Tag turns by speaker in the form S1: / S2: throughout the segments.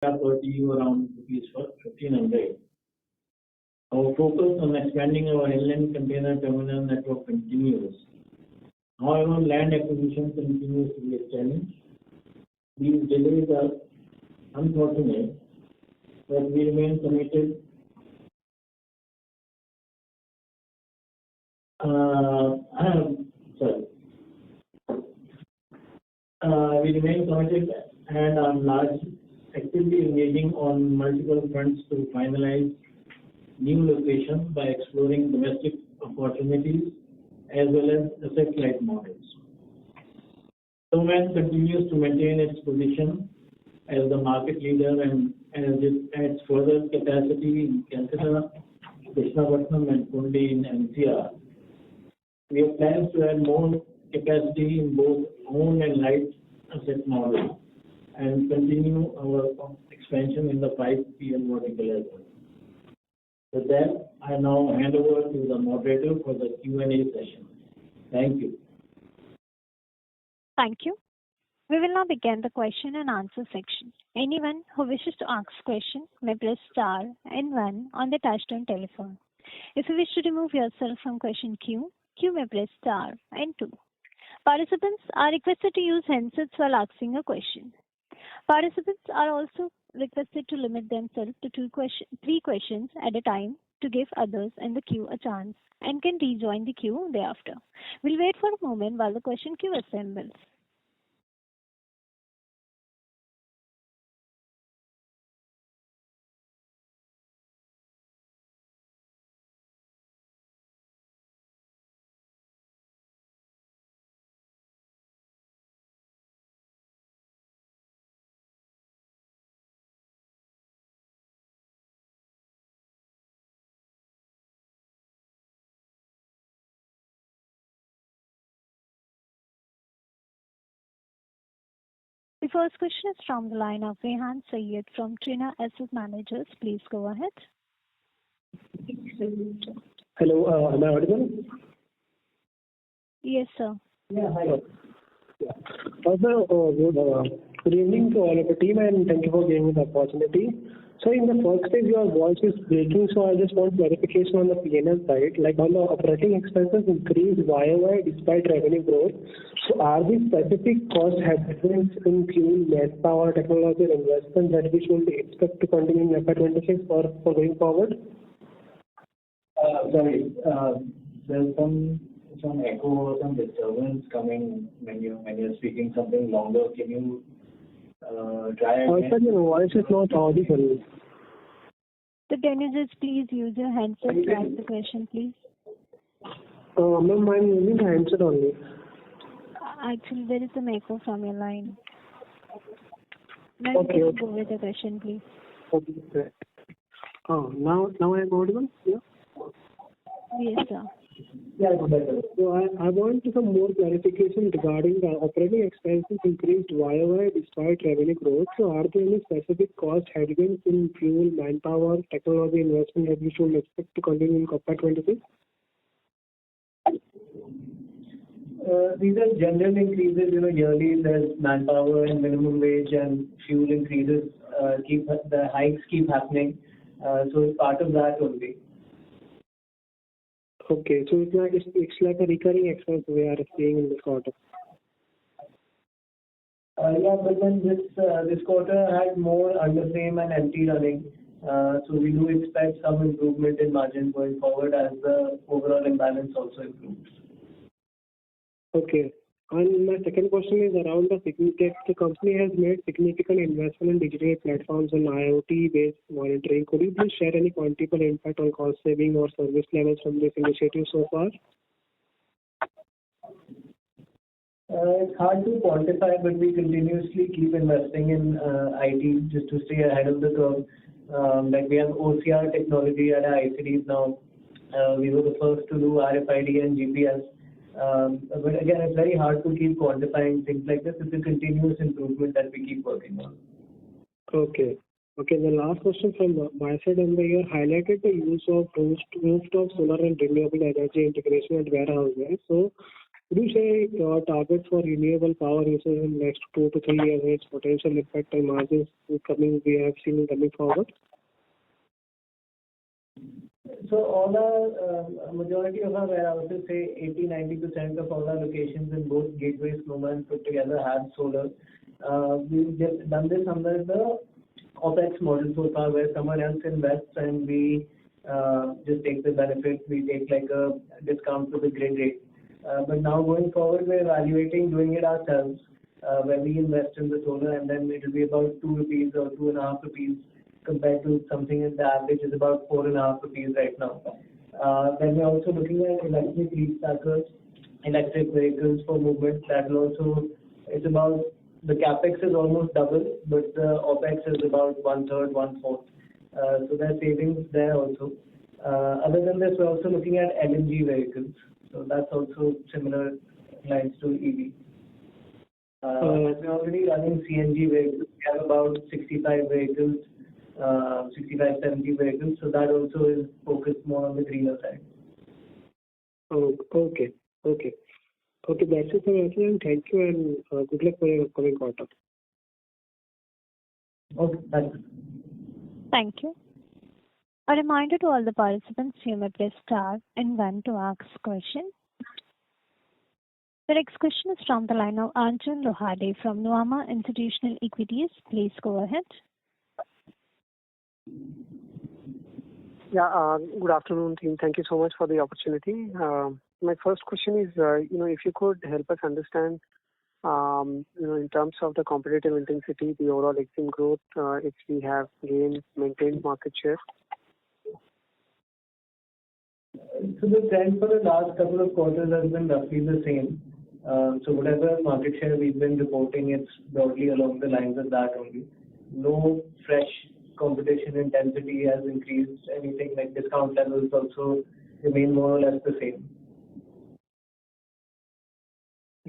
S1: per TEU around rupees 1,500. Our focus on expanding our inland container terminal network continues. However, land acquisition continues to be a challenge. These delays are unfortunate, but we remain committed. We remain committed and are actively engaging on multiple fronts to finalize new locations by exploring domestic opportunities as well as asset-light models. Snowman continues to maintain its position as the market leader and as it adds further capacity in Calcutta, Distriparks and Pune in NCR. We have plans to add more capacity in both owned and light asset models and continue our expansion in the 5PL vertical as well. With that, I now hand over to the moderator for the Q&A session. Thank you.
S2: Thank you. We will now begin the question and answer section. Anyone who wishes to ask a question may press star and 1 on the touchtone telephone. If you wish to remove yourself from question queue, you may press star and 2. Participants are requested to use handsets while asking a question. Participants are also requested to limit themselves to 3 questions at a time to give others in the queue a chance and can rejoin the queue thereafter. We'll wait for a moment while the question queue assembles. The first question is from the line of Rehan Syed from Trina Asset Managers. Please go ahead.
S3: Hello, am I audible?
S2: Yes, sir.
S1: Yeah, hi.
S3: Good evening to all of the team and thank you for giving me the opportunity. So in the first stage, your voice is breaking, so I just want clarification on the P&L side. Like on the operating expenses increased YOY despite revenue growth. So are these specific cost headwinds in fuel, manpower, technology, and investment that we should expect to continue in FY26 or for going forward?
S1: Sorry, there's some echo or some disturbance coming when you're speaking something longer. Can you try again?
S3: Sir, your voice is not audible.
S2: So can you just please use your handset to ask the question, please?
S3: Ma'am, I'm using the handset only.
S2: Actually, there is some echo from your line. Now
S3: Okay.
S2: you can go with the question, please.
S3: Okay. Now I'm audible? Yeah.
S2: Yes, sir.
S1: Yeah, better.
S3: So I want some more clarification regarding the operating expenses increased YOY despite revenue growth. So are there any specific cost headwinds in fuel, manpower, technology investment that we should expect to continue in FY26?
S1: These are general increases. Yearly there's manpower and minimum wage and fuel increases. The hikes keep happening. So it's part of that only.
S3: Okay, so it's like a recurring expense we are seeing in this quarter.
S1: Yeah, but then this quarter had more underframe and empty running. So we do expect some improvement in margin going forward as the overall imbalance also improves.
S3: Okay. And my second question is around the company has made significant investment in digital platforms and IoT-based monitoring. Could you please share any quantifiable impact on cost saving or service levels from this initiative so far?
S1: It's hard to quantify, but we continuously keep investing in IT just to stay ahead of the curve. Like we have OCR technology at our ICDs now. We were the first to do RFID and GPS. But again, it's very hard to keep quantifying things like this. It's a continuous improvement that we keep working on.
S3: Okay. The last question from my side, and you highlighted the use of rooftop solar and renewable energy integration at warehouses. So, Could you share your targets for renewable power usage in the next 2 to 3 years, its potential impact on margins we have seen coming forward?
S1: So all our majority of our, I would say 80-90% of all our locations in both Gateway, Snowman put together have solar. We've done this under the OPEX model so far, where someone else invests and we just take the benefit. We take like a discount to the grid rate. But now going forward, we're evaluating doing it ourselves, where we invest in the solar and then it will be about 2 rupees or 2.5 rupees compared to something in the average is about 4.5 rupees right now. Then we're also looking at electric lease stackers, electric vehicles for movement. That will also, it's about, the capex is almost double, but the OPEX is about 1/3, 1/4. So there are savings there also. Other than this, we're also looking at LNG vehicles. So that's also similar lines to EV. We're already running CNG vehicles. We have about 65 vehicles, 65-70 vehicles. So that also is focused more on the greener side.
S3: Oh, okay. That's it for your answer, and thank you, and good luck for your upcoming quarter.
S1: Okay, thanks.
S2: Thank you. A reminder to all the participants, you may press star and 1 to ask question. The next question is from the line of Anjan Lohade from Nuvama Institutional Equities. Please go ahead.
S4: Yeah, good afternoon, team. Thank you so much for the opportunity. My first question is, if you could help us understand, in terms of the competitive intensity, the overall EXIM growth, if we have maintained market share.
S1: So the trend for the last couple of quarters has been roughly the same. So whatever market share we've been reporting, it's broadly along the lines of that only. No fresh competition intensity has increased. Anything like discount levels also remain more or less the same.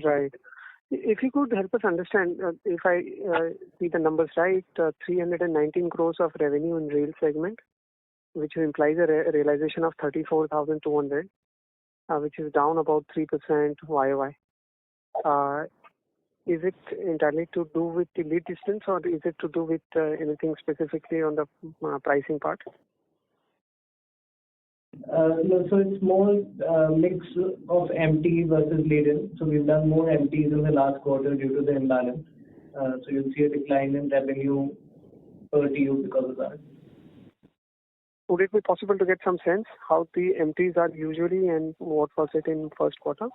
S4: Right. If you could help us understand, if I see the numbers right, 319 crores of revenue in rail segment, which implies a realization of 34,200, which is down about 3% YOY. Is it entirely to do with the lead distance, or is it to do with anything specifically on the pricing part?
S1: No, so it's more mix of empty versus laden. So we've done more empties in the last quarter due to the imbalance. So you'll see a decline in revenue per TU because of that.
S4: Would it be possible to get some sense how the empties are usually and what was it in first quarter?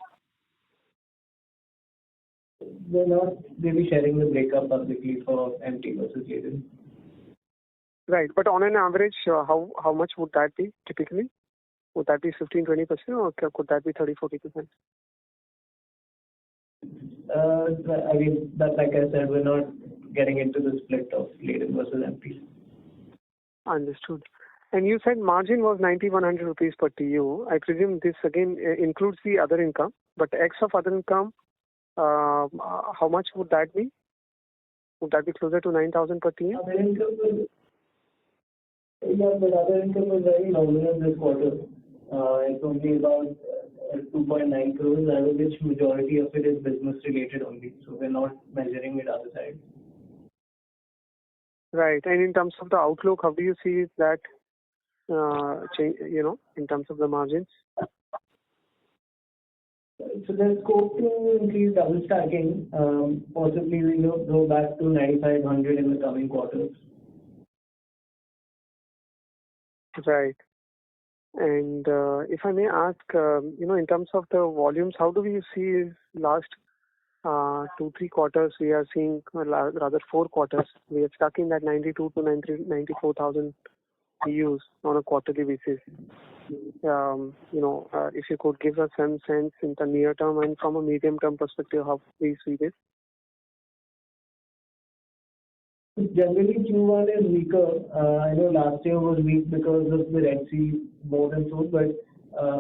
S1: We're not really sharing the breakup publicly for empty versus laden.
S4: Right, but on an average, how much would that be typically? Would that be 15-20%, or could that be 30-40%?
S1: I mean, that, like I said, we're not getting into the split of laden versus empty.
S4: Understood. And you said margin was 90-100 rupees per TU. I presume this again includes the other income, but X of other income, how much would that be? Would that be closer to 9,000 per TU?
S1: Other income was, but other income was very nominal this quarter. It's only about 2.9 crores, out of which majority of it is business related only. So we're not measuring it other side. Right.
S4: And in terms of the outlook, how do you see that change, in terms of the margins?
S1: So there's scope to increase double stacking. Possibly we will go back to 9,500 in the coming quarters.
S4: Right. And if I may ask, in terms of the volumes, how do we see last 2-3 quarters? We are seeing, rather 4 quarters, we are stuck in that 92 to 94,000 TUs on a quarterly basis. If you could give us some sense in the near term and from a medium term perspective, how we see this?
S1: Generally, Q1 is weaker. I know last year was weak because of the Red Sea more than so, but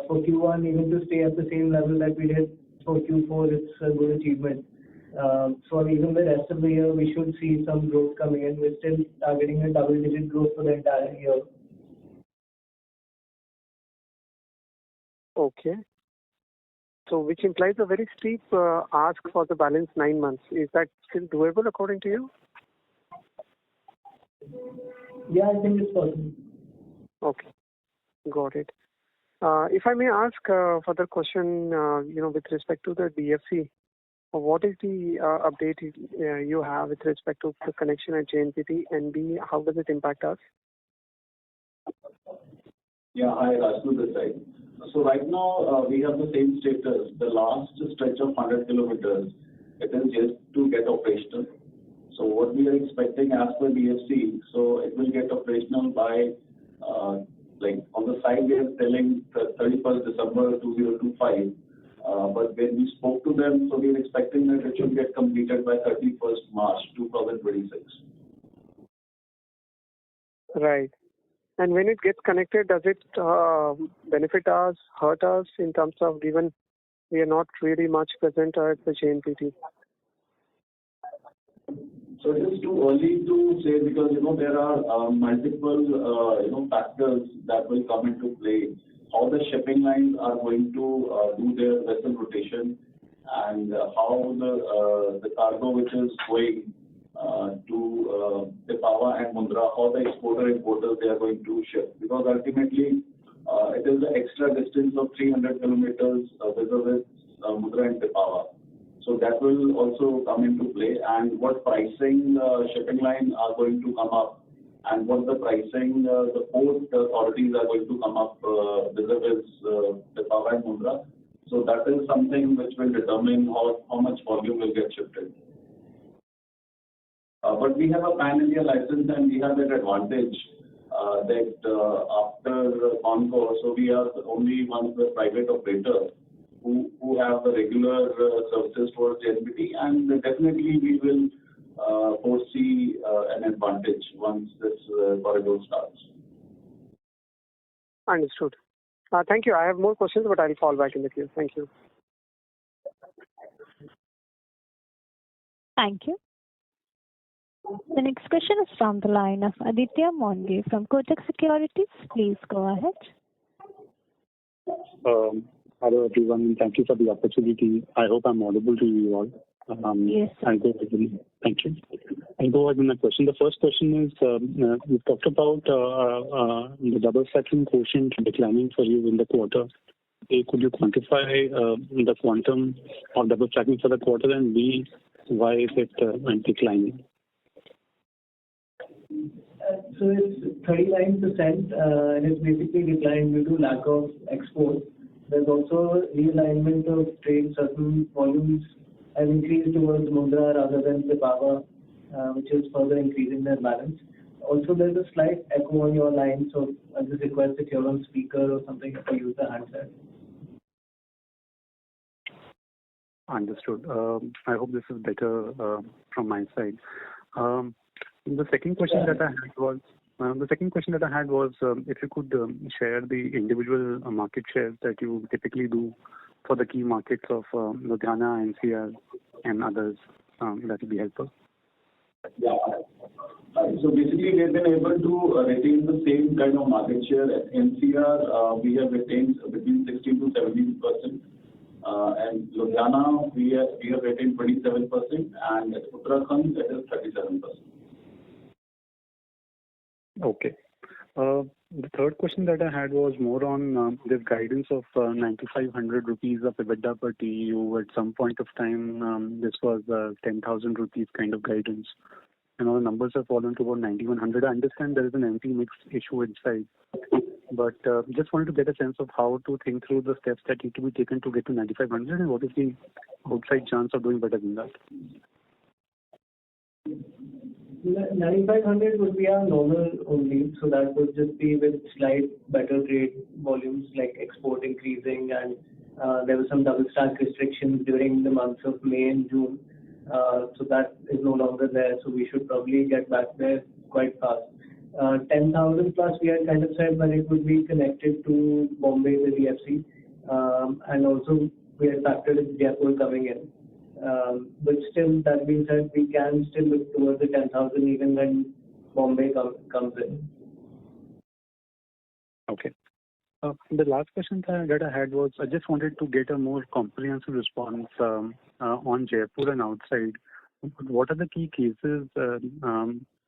S1: for Q1, even to stay at the same level that we did for Q4, it's a good achievement. So even the rest of the year, we should see some growth coming in. We're still targeting a double-digit growth for the entire year.
S4: Okay. So which implies a very steep ask for the balance 9 months. Is that still doable according to you?
S1: Yeah, I think it's possible.
S4: Okay, got it. If I may ask further question, with respect to the DFC, what is the update you have with respect to the connection at JNPT, and B, how does it impact us?
S5: Yeah, hi, Rajguru this side. So right now, we have the same status. The last stretch of 100 kilometers, it is just to get operational. So what we are expecting as per DFC, so it will get operational by, on the side we are telling 31st December 2025. But when we spoke to them, so we are expecting that it should get completed by 31st March 2026.
S4: Right. And when it gets connected, does it benefit us, hurt us in terms of, given we are not really much present at the JNPT?
S5: So it is too early to say because, there are multiple, factors that will come into play. How the shipping lines are going to do their vessel rotation and how the cargo which is going to Pipavav and Mundra, how the exporter-importers they are going to ship. Because ultimately, it is the extra distance of 300 kilometers vis-a-vis Mundra and Pipavav. So that will also come into play, and what pricing shipping line are going to come up, and what the pricing the port authorities are going to come up vis-a-vis Pipavav and Mundra. So that is something which will determine how much volume will get shifted. But we have a pan-India license, and we have that advantage that after Concor, so we are only one of the private operators who have the regular services towards JNPT, and definitely we will foresee an advantage once this corridor starts.
S4: Understood. Thank you. I have more questions, but I'll fall back in the queue. Thank you.
S2: Thank you. The next question is from the line of Aditya Monge from Kotak Securities. Please go ahead.
S6: Hello everyone, and thank you for the opportunity. I hope I'm audible to you all.
S2: Yes.
S6: Thank you. I'll go ahead with my question. The first question is, you've talked about the double stacking quotient declining for you in the quarter. A, could you quantify the quantum of double stacking for the quarter, and B, why is it declining?
S1: So it's 39%, and it's basically declined due to lack of export. There's also realignment of trade. Certain volumes have increased towards Mundra rather than Pipavav, which is further increasing their balance. Also, there's a slight echo on your line, so I just request if you're on speaker or something to use the handset.
S6: Understood. I hope this is better from my side. The second question that I had was if you could share the individual market shares that you typically do for the key markets of Ludhiana, NCR, and others. That would be helpful.
S5: Yeah. So basically, we have been able to retain the same kind of market share. At NCR, we have retained between 16 to 17%. And Ludhiana, we have retained 27%, and at Uttarakhand, it is 37%.
S6: Okay. The third question that I had was more on this guidance of 9,500 rupees of EBITDA per TEU. At some point of time, this was 10,000 rupees kind of guidance. And all the numbers have fallen to about 9,100. I understand there is an empty mix issue inside. But just wanted to get a sense of how to think through the steps that need to be taken to get to 9,500, and what is the outside chance of doing better than that?
S1: 9,500 would be our normal only, so that would just be with slight better trade volumes like export increasing, and there were some double stack restrictions during the months of May and June. So that is no longer there, so we should probably get back there quite fast. 10,000 plus we had kind of said, but it would be connected to Bombay, the DFC, and also we had factored in Jaipur coming in. But still, that being said, we can still look towards the 10,000 even when Bombay comes in.
S6: Okay. The last question that I had was I just wanted to get a more comprehensive response on Jaipur and outside. What are the key cases,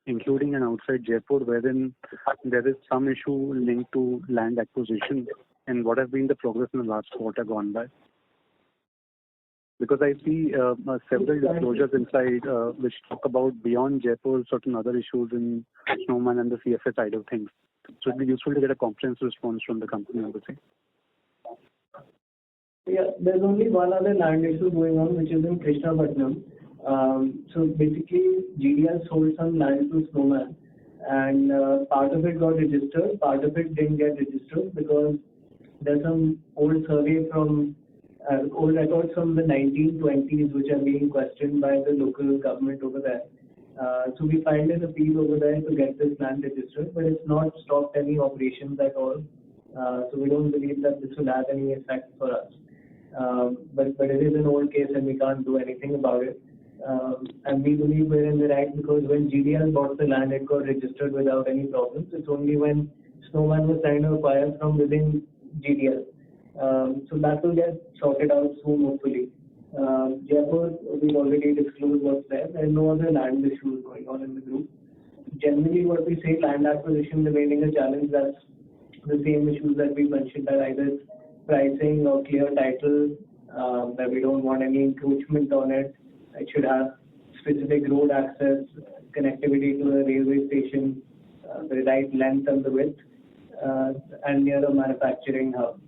S6: including and outside Jaipur, wherein there is some issue linked to land acquisition, and what has been the progress in the last quarter gone by? Because I see several disclosures inside which talk about beyond Jaipur certain other issues in Snowman and the CFS side of things. So it'd be useful to get a comprehensive response from the company on the same.
S7: Yeah, there's only one other land issue going on, which is in Krishnapatnam. So basically, GDL sold some land to Snowman, and part of it got registered, part of it didn't get registered because there's some old survey from old records from the 1920s which are being questioned by the local government over there. So we filed an appeal over there to get this land registered, but it's not stopped any operations at all. So we don't believe that this will have any effect for us. But it is an old case and we can't do anything about it. And we believe we're in the right because when GDL bought the land, it got registered without any problems. It's only when Snowman was trying to acquire from within GDL. So that will get sorted out soon, hopefully. Jaipur, we've already disclosed what's there. There are no other land issues going on in the group. Generally, what we say, land acquisition remaining a challenge, that's the same issues that we mentioned, that either pricing or clear title, that we don't want any encroachment on it. It should have specific road access, connectivity to the railway station, the right length and the width, and near a manufacturing hub.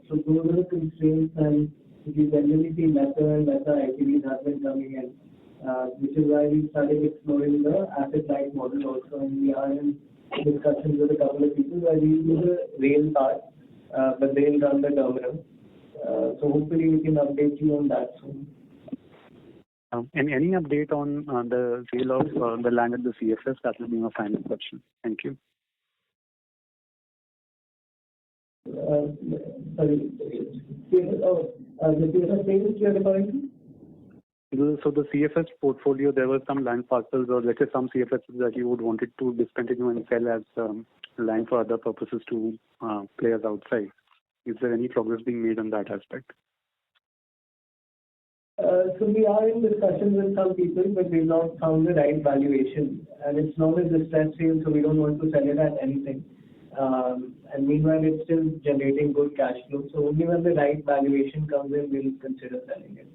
S7: So those are the constraints, and we generally see lesser and lesser IPVs have been coming in, which is why we started exploring the asset-light model also, and we are in discussions with a couple of people where we do the rail part, but they'll run the terminal. So hopefully we can update you on that soon.
S6: And any update on the sale of the land at the CFS? That will be my final question. Thank you.
S7: Sorry, the CFS sales you are referring to?
S6: So the CFS portfolio, there were some land parcels or let's say some CFS that you would wanted to discontinue and sell as land for other purposes to players outside. Is there any progress being made on that aspect?
S7: So we are in discussions with some people, but we've not found the right valuation. And it's not a distressed sale, so we don't want to sell it at anything. And meanwhile, it's still generating good cash flow. So only when the right valuation comes in, we'll consider selling it.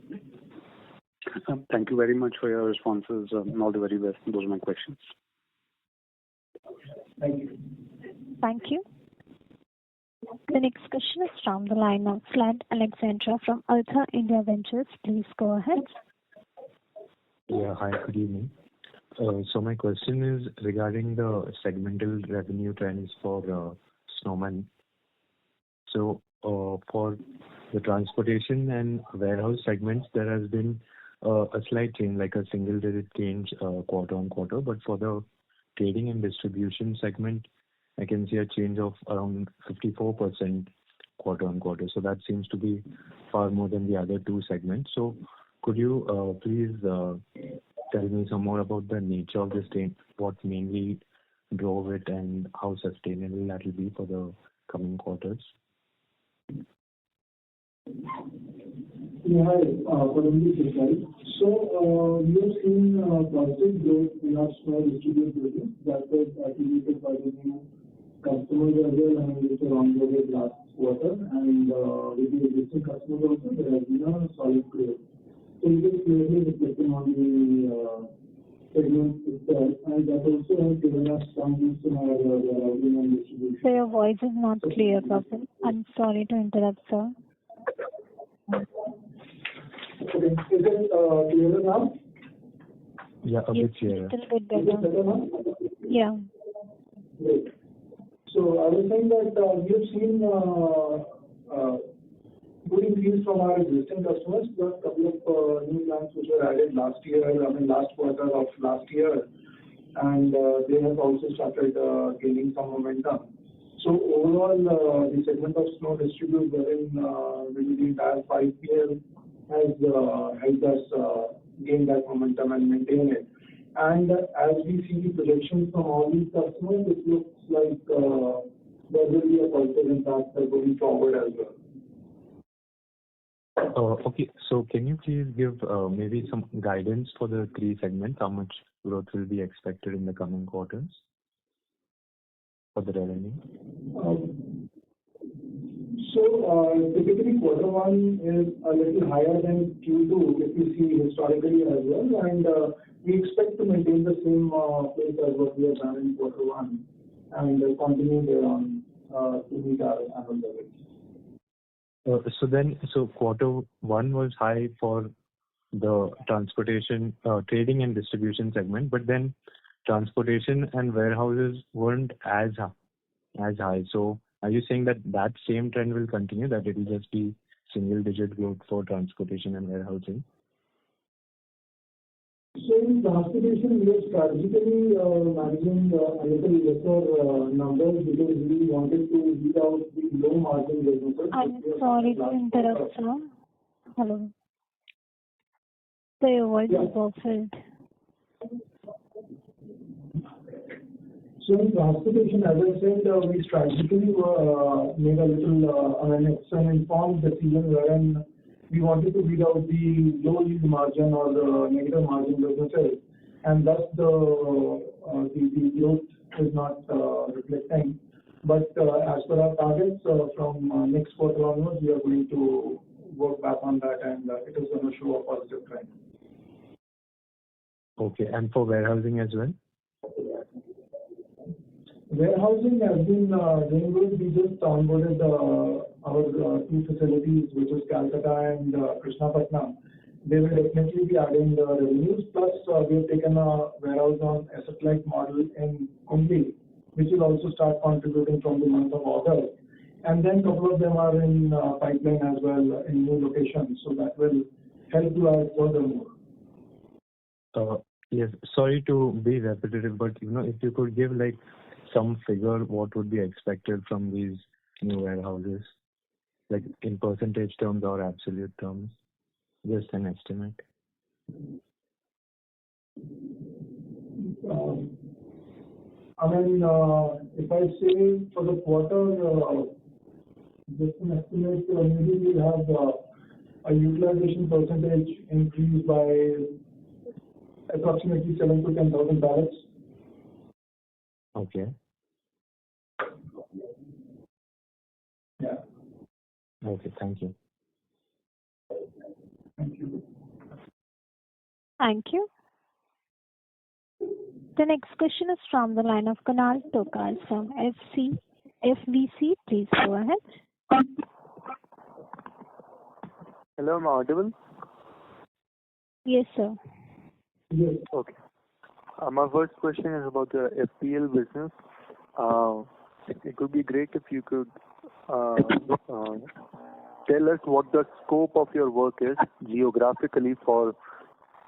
S6: Thank you very much for your responses. All the very best. Those are my questions.
S7: Thank you.
S2: Thank you. The next question is from the line of Slad Alexandra from Alpha India Ventures. Please go ahead.
S8: Yeah, hi, good evening. So my question is regarding the segmental revenue trends for Snowman. So for the transportation and warehouse segments, there has been a slight change, like a single-digit change quarter on quarter. But for the trading and distribution segment, I can see a change of around 54% quarter on quarter. So that seems to be far more than the other two segments. So could you please tell me some more about the nature of this change, what mainly drove it, and how sustainable that will be for the coming quarters?
S9: Yeah, hi, this side. So we have seen positive growth in our small distributed business that was attributed by the new customers as well, and which were onboarded last quarter, and with the existing customers also, there has been a solid growth. So it is clearly reflecting on the segment itself, and that also has given us some boost in our warehousing and distribution.
S2: So your voice is not clear, Kapil. I'm sorry to interrupt, sir.
S9: Okay, is it clearer now?
S8: Yeah, a bit clearer.
S2: It's a little bit
S9: Is it
S2: better.
S9: better now?
S2: Yeah.
S9: Great. So I was saying that we have seen good increase from our existing customers, plus a couple of new plants which were added last quarter of last year, and they have also started gaining some momentum. So overall, the segment of snow distribute within the entire 5 years has helped us gain that momentum and maintain it. And as we see the projections from all these customers, it looks like there will be a positive impact going forward as well.
S8: Okay. So can you please give maybe some guidance for the three segments? How much growth will be expected in the coming quarters for the revenue?
S9: Typically quarter one is a little higher than Q2 if you see historically as well, and we expect to maintain the same pace as what we have done in quarter one and continue thereon to meet our annual targets.
S8: So quarter one was high for the transportation, trading and distribution segment, but then transportation and warehouses weren't as high. So are you saying that that same trend will continue, that it will just be single-digit growth for transportation and warehousing?
S9: So in transportation, we are strategically managing a little lesser numbers because we wanted to weed out the low margin businesses.
S2: I'm sorry to interrupt, sir. Hello. So your voice is muffled.
S9: So in transportation, as I said, we strategically made a little, it's an informed decision wherein we wanted to weed out the low yield margin or the negative margin businesses, and thus the growth is not reflecting. But as per our targets, from next quarter onwards, we are going to work back on that, and it is going to show a positive trend.
S8: Okay, and for warehousing as well?
S9: Warehousing has been doing good. We just onboarded our two facilities, which is Calcutta and Krishnapatnam. They will definitely be adding the revenues. Plus, we have taken a warehouse on asset-light model in Kundli, which will also start contributing from the month of August. And then a couple of them are in pipeline as well in new locations, so that will help to add furthermore.
S8: Yes, sorry to be repetitive, but if you could give like some figure, what would be expected from these new warehouses, like in percentage terms or absolute terms, just an estimate.
S9: If I say for the quarter, just an estimate, maybe we have a utilization percentage increase by approximately 7,000 to 10,000 pallets.
S8: Okay.
S9: Yeah.
S8: Okay, thank you.
S9: Thank you.
S2: Thank you. The next question is from the line of Kunal Tokar from FVC. Please go ahead.
S10: Hello, am I audible?
S2: Yes, sir.
S9: Yes.
S10: Okay. My first question is about the FPL business. It would be great if you could tell us what the scope of your work is geographically for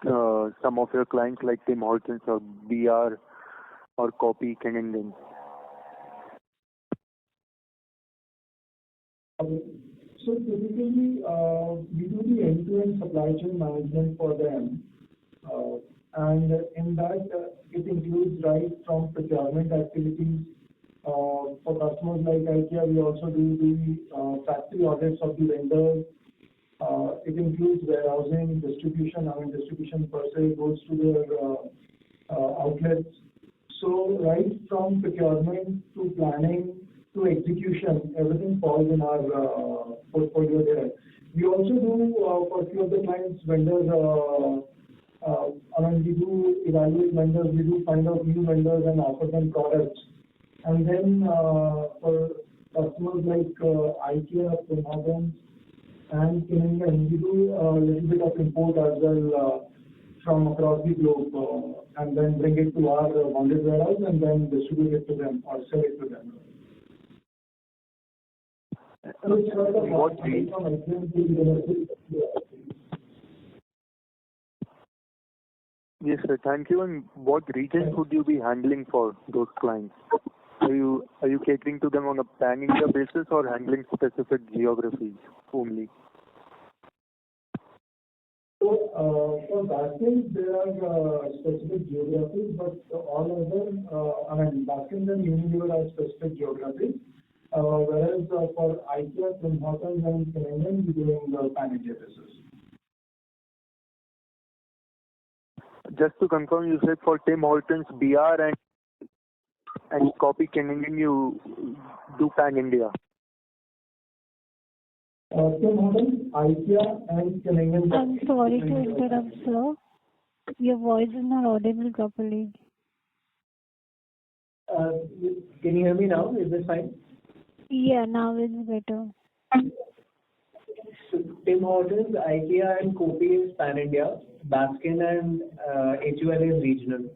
S10: some of your clients like Tim Hortons or BR or Copy Kennington.
S9: So typically, we do the end-to-end supply chain management for them. And in that, it includes right from procurement activities. For customers like IKEA, we also do the factory audits of the vendors. It includes warehousing, distribution. Distribution per se goes to their outlets. So right from procurement to planning to execution, everything falls in our portfolio there. We also do, for a few of the clients, vendors, we do evaluate vendors, we do find out new vendors and offer them products. And then for customers like IKEA, Tim Hortons, and Kennington, we do a little bit of import as well from across the globe, and then bring it to our bonded warehouse and then distribute it to them or sell it to them.
S10: Yes, sir. Thank you. And what regions would you be handling for those clients? Are you catering to them on a pan-India basis or handling specific geographies only?
S9: So for baskets, there are specific geographies, but all other, baskets and Unilever are specific geographies. whereas for IKEA, Tim Hortons and Canadian, we're doing the pan-India basis.
S10: Just to confirm, you said for Tim Hortons, BR and Copy Canadian, you do pan-India.
S9: Tim Hortons, IKEA and Canadian.
S2: I'm sorry to interrupt, sir. Your voice is not audible properly.
S7: Can you hear me now? Is this fine?
S2: Yeah, now it's better.
S7: So Tim Hortons, IKEA and Kopi is pan-India. Baskin and HUL is regional.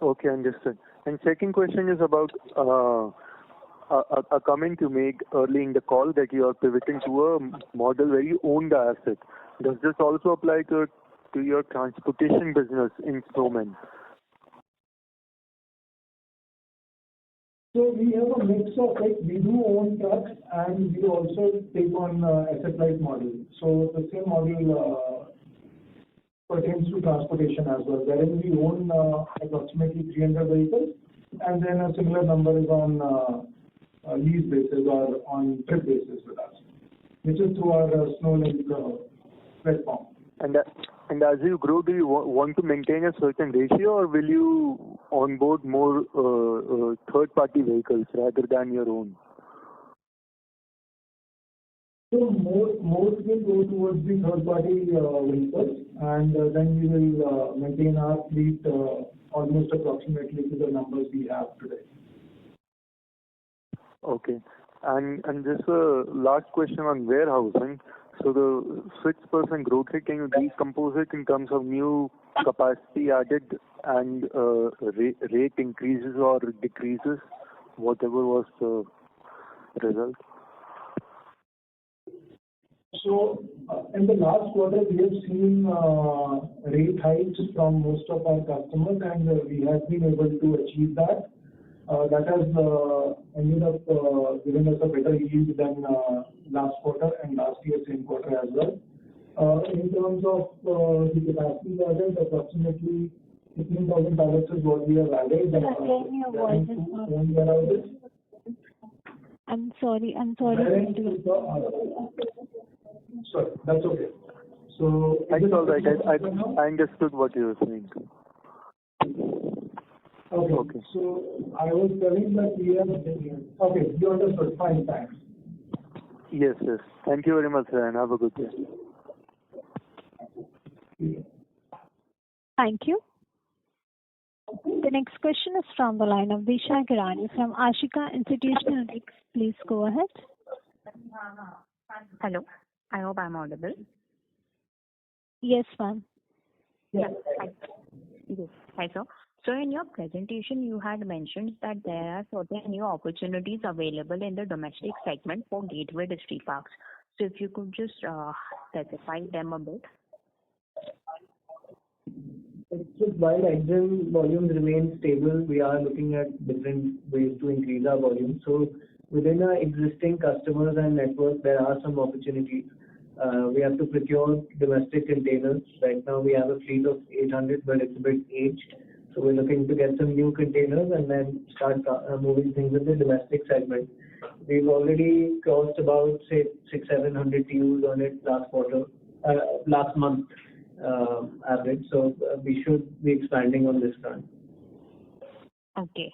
S10: Okay, understood. And second question is about a comment you made early in the call that you are pivoting to a model where you own the asset. Does this also apply to your transportation business in Snowman?
S9: So we have a mix of it. We do own trucks and we also take on asset-light model. So the same model pertains to transportation as well, wherein we own approximately 300 vehicles, and then a similar number is on lease basis or on trip basis with us, which is through our Snowlink platform.
S10: And as you grow, do you want to maintain a certain ratio, or will you onboard more third-party vehicles rather than your own?
S9: So most will go towards the third-party vehicles, and then we will maintain our fleet almost approximately to the numbers we have today.
S10: Okay. And just a last question on warehousing. So the 6% growth rate, can you decompose it in terms of new capacity added and rate increases or decreases, whatever was the result?
S9: So in the last quarter, we have seen rate hikes from most of our customers, and we have been able to achieve that. That has ended up giving us a better yield than last quarter and last year same quarter as well. In terms of the capacity added, approximately 15,000 pallets is what we have added.
S2: Again, your voice is not. I'm sorry.
S9: Sorry, that's okay. So
S10: that's all right. I understood what you were saying.
S9: Okay. So I was telling that we have. Okay, you understood. Fine, thanks.
S10: Yes. Thank you very much, sir, and have a good day.
S2: Thank you. The next question is from the line of Disha Girani from Ashika Institutional Equities. Please go ahead.
S11: Hello. I hope I'm audible.
S2: Yes, ma'am.
S11: Yes. Hi, sir. So in your presentation, you had mentioned that there are certain new opportunities available in the domestic segment for Gateway Distriparks. So if you could just specify them a bit.
S7: So while EXIM volumes remain stable, we are looking at different ways to increase our volume. So within our existing customers and network, there are some opportunities. We have to procure domestic containers. Right now, we have a fleet of 800, but it's a bit aged. So we're looking to get some new containers and then start moving things in the domestic segment. We've already crossed about, say, 600-700 TEUs on it last month average. So we should be expanding on this front.
S11: Okay.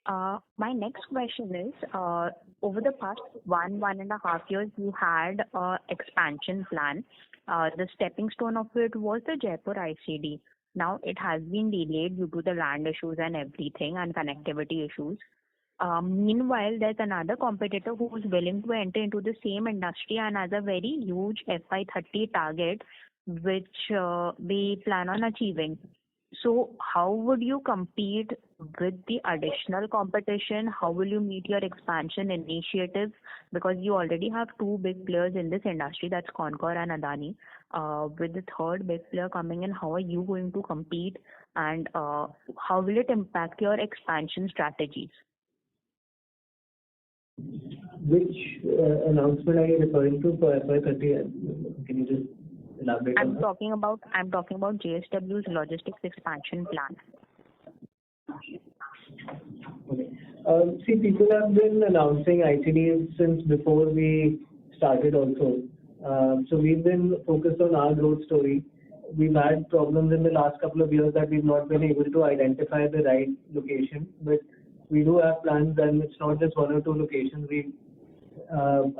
S11: My next question is, over the past 1.5 years, you had an expansion plan. The stepping stone of it was the Jaipur ICD. Now it has been delayed due to the land issues and everything and connectivity issues. Meanwhile, there's another competitor who is willing to enter into the same industry and has a very huge FY30 target, which they plan on achieving. So how would you compete with the additional competition? How will you meet your expansion initiatives? Because you already have two big players in this industry, that's Concor and Adani. With the third big player coming in, how are you going to compete, and how will it impact your expansion strategies?
S7: Which announcement are you referring to for FY30? Can you just elaborate on that?
S11: I'm talking about JSW's logistics expansion plan.
S7: Okay. See, people have been announcing ICDs since before we started also. So we've been focused on our growth story. We've had problems in the last couple of years that we've not been able to identify the right location, but we do have plans, and it's not just 1 or 2 locations. We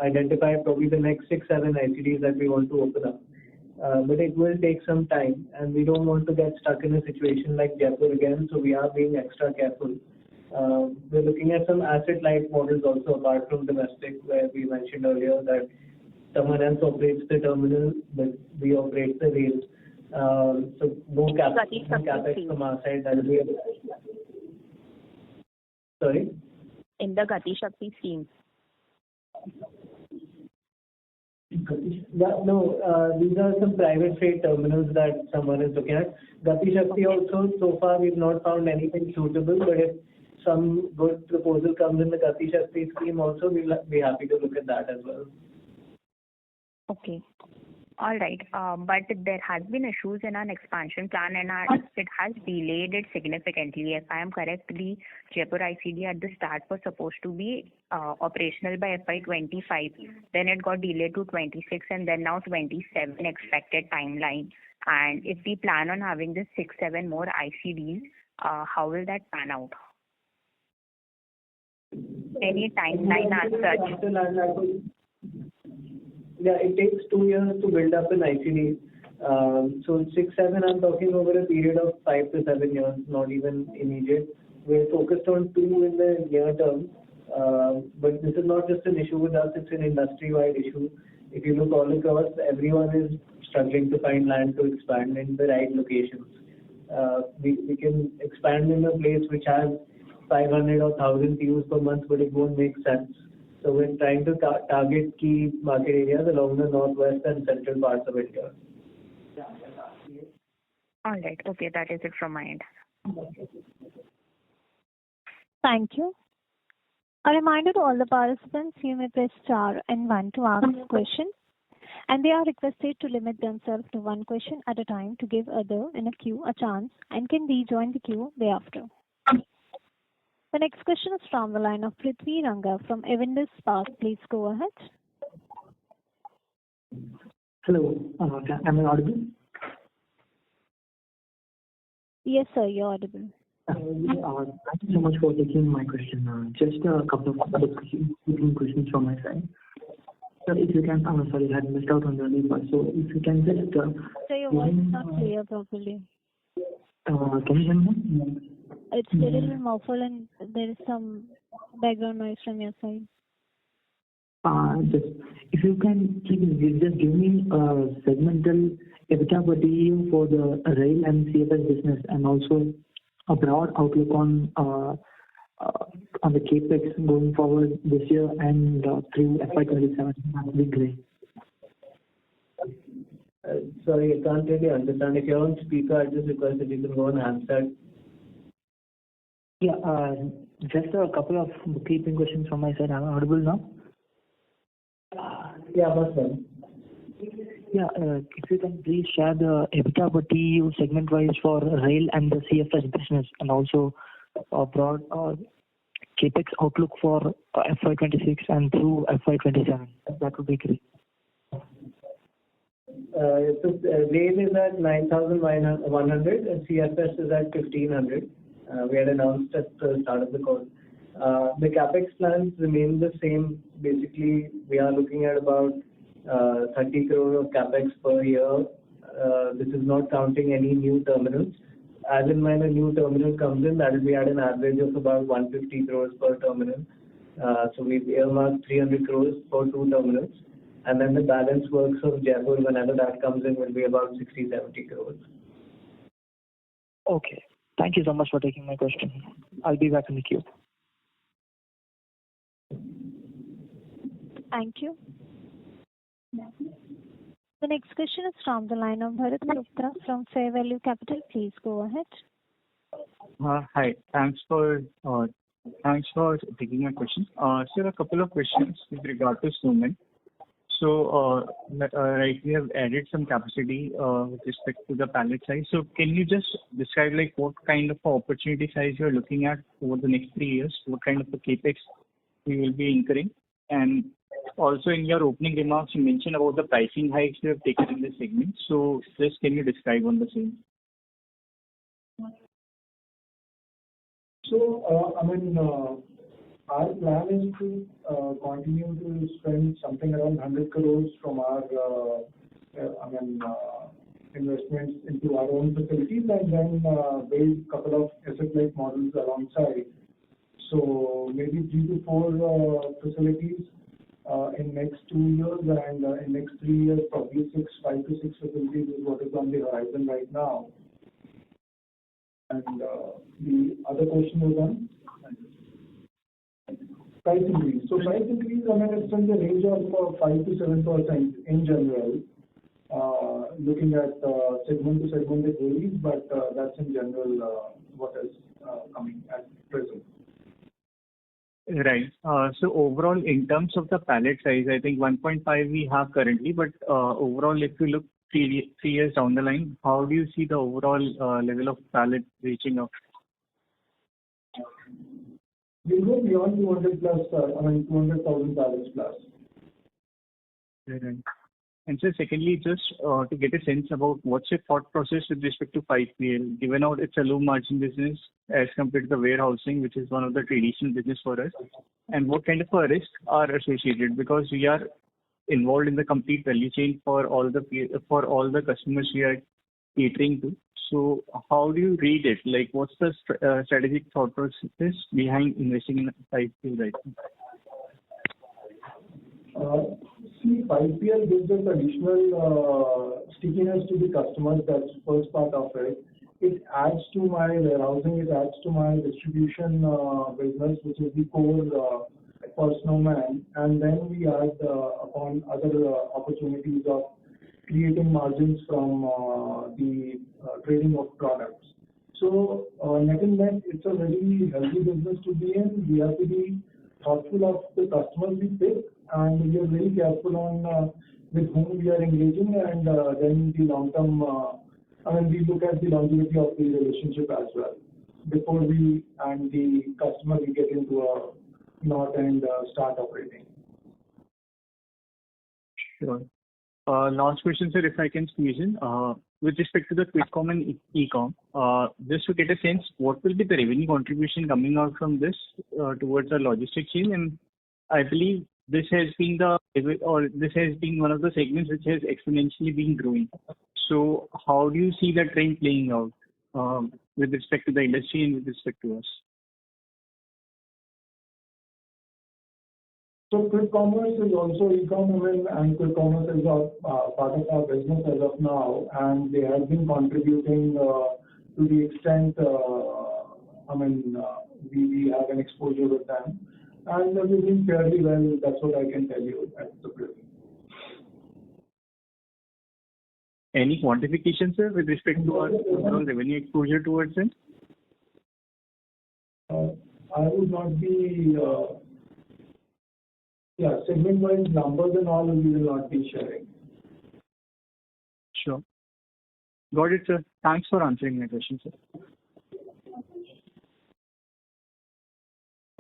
S7: identify probably the next 6, 7 ICDs that we want to open up. But it will take some time, and we don't want to get stuck in a situation like Jaipur again, so we are being extra careful. We're looking at some asset-light models also, apart from domestic, where we mentioned earlier that someone else operates the terminal, but we operate the rail. So no capex from our side. That will be sorry?
S11: In the Gati Shakti scheme.
S7: No, these are some private freight terminals that someone is looking at. Gati Shakti also, so far we've not found anything suitable, but if some good proposal comes in the Gati Shakti scheme also, we'll be happy to look at that as well.
S11: Okay. All right. But there has been issues in our expansion plan, and it has delayed it significantly. If I am correct, the Jaipur ICD at the start was supposed to be operational by FY25. Then it got delayed to 26, and then now 27 expected timeline. And if we plan on having this 6, 7 more ICDs, how will that pan out? Any timeline as such?
S7: Yeah, it takes 2 years to build up an ICD. So 6, 7, I'm talking over a period of 5 to 7 years, not even immediate. We're focused on 2 in the near term. But this is not just an issue with us, it's an industry-wide issue. If you look all across, everyone is struggling to find land to expand in the right locations. We can expand in a place which has 500 or 1,000 TEUs per month, but it won't make sense. So we're trying to target key market areas along the northwest and central parts of India.
S11: All right. Okay, that is it from my end.
S2: Thank you. A reminder to all the participants, you may press star and 1 to ask a question, and they are requested to limit themselves to 1 question at a time to give others in a queue a chance and can rejoin the queue thereafter. The next question is from the line of Prithvi Ranga from Avendus Spark. Please go ahead.
S12: Hello, am I audible?
S2: Yes, sir, you're audible.
S12: Thank you so much for taking my question. Just a couple of questions from my side. So if you can, sorry, I had missed out on the earlier part. So if you can just...
S2: so your voice is not clear properly.
S12: Can you hear me?
S2: It's a little muffled and there is some background noise from your side.
S12: Just if you can just give me a segmental EBITDA per TEU for the rail and CFS business, and also a broad outlook on the capex going forward this year and through FY27. That would be great.
S7: Sorry, I can't really understand. If you're on speaker, I just request that you can go on handset.
S12: Yeah, just a couple of bookkeeping questions from my side. Am I audible now?
S7: Yeah, that's fine.
S12: Yeah, if you can please share the EBITDA per TEU segment-wise for rail and the CFS business, and also a broad capex outlook for FY26 and through FY27. That would be great.
S7: So rail is at 9,100 and CFS is at 1,500. We had announced at the start of the call. The capex plans remain the same. Basically, we are looking at about 30 crore of capex per year. This is not counting any new terminals. As and when a new terminal comes in, that will be at an average of about 150 crores per terminal. So we've earmarked 300 crores for 2 terminals. And then the balance works of Jaipur, whenever that comes in, will be about 60-70 crores.
S12: Okay. Thank you so much for taking my question. I'll be back in the queue.
S2: Thank you. The next question is from the line of Bharat Gupta from Fair Value Capital. Please go ahead.
S13: Hi. Thanks for taking my question. Sir, a couple of questions with regard to Snowman. Right, we have added some capacity with respect to the pallet size. So can you just describe like what kind of opportunity size you're looking at over the next 3 years? What kind of a capex we will be incurring? And also in your opening remarks, you mentioned about the pricing hikes you have taken in this segment. So just can you describe on the same?
S9: So, our plan is to continue to spend something around 100 crores from our, investments into our own facilities, and then build a couple of asset-light models alongside. So maybe 3 to 4 facilities in next 2 years, and in next 3 years, probably 5 to 6 facilities is what is on the horizon right now. And the other question was on price increase. So price increase, it's in the range of 5 to 7% in general. Looking at segment to segment it varies, but that's in general what is coming at present.
S13: Right. So overall, in terms of the pallet size, I think 1.5 we have currently, but overall, if you look 3 years down the line, how do you see the overall level of pallet reaching up?
S9: We'll go beyond 200 plus, 200,000 pallets plus.
S13: Right. And so secondly, just to get a sense about what's your thought process with respect to 5PL, given out it's a low margin business as compared to the warehousing, which is one of the traditional business for us, and what kind of a risk are associated, because we are involved in the complete value chain for all the customers we are catering to. So how do you read it? Like, what's the strategic thought process behind investing in 5PL right now?
S9: See, 5PL gives us additional stickiness to the customers. That's the first part of it. It adds to my warehousing, it adds to my distribution business, which is the core for Snowman. And then we add upon other opportunities of creating margins from the trading of products. So net and net, it's a very healthy business to be in. We have to be thoughtful of the customers we pick, and we are very careful on with whom we are engaging, and then the long term, we look at the longevity of the relationship as well before we and the customer we get into a knot and start operating.
S13: Sure. Last question, sir, if I can squeeze in. With respect to the quick com and e-com, just to get a sense, what will be the revenue contribution coming out from this towards the logistics chain? And I believe this has been one of the segments which has exponentially been growing. So how do you see that trend playing out with respect to the industry and with respect to us?
S9: So quick commerce is also e-commerce, and quick commerce is part of our business as of now, and they have been contributing to the extent, we have an exposure with them, and they're doing fairly well. That's what I can tell you at the present.
S13: Any quantification, sir, with respect to our overall revenue exposure towards it?
S9: I would not be... segment-wise numbers and all we will not be sharing.
S13: Sure. Got it, sir. Thanks for answering my question, sir.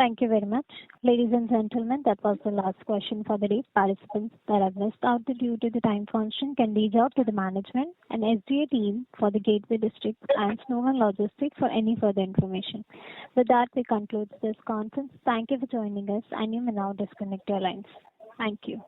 S2: Thank you very much. Ladies and gentlemen, that was the last question for the day. Participants that have missed out due to the time constraint can reach out to the management and SGA team for the Gateway District and Snowman Logistics for any further information. With that, we conclude this conference. Thank you for joining us, and you may now disconnect your lines. Thank you.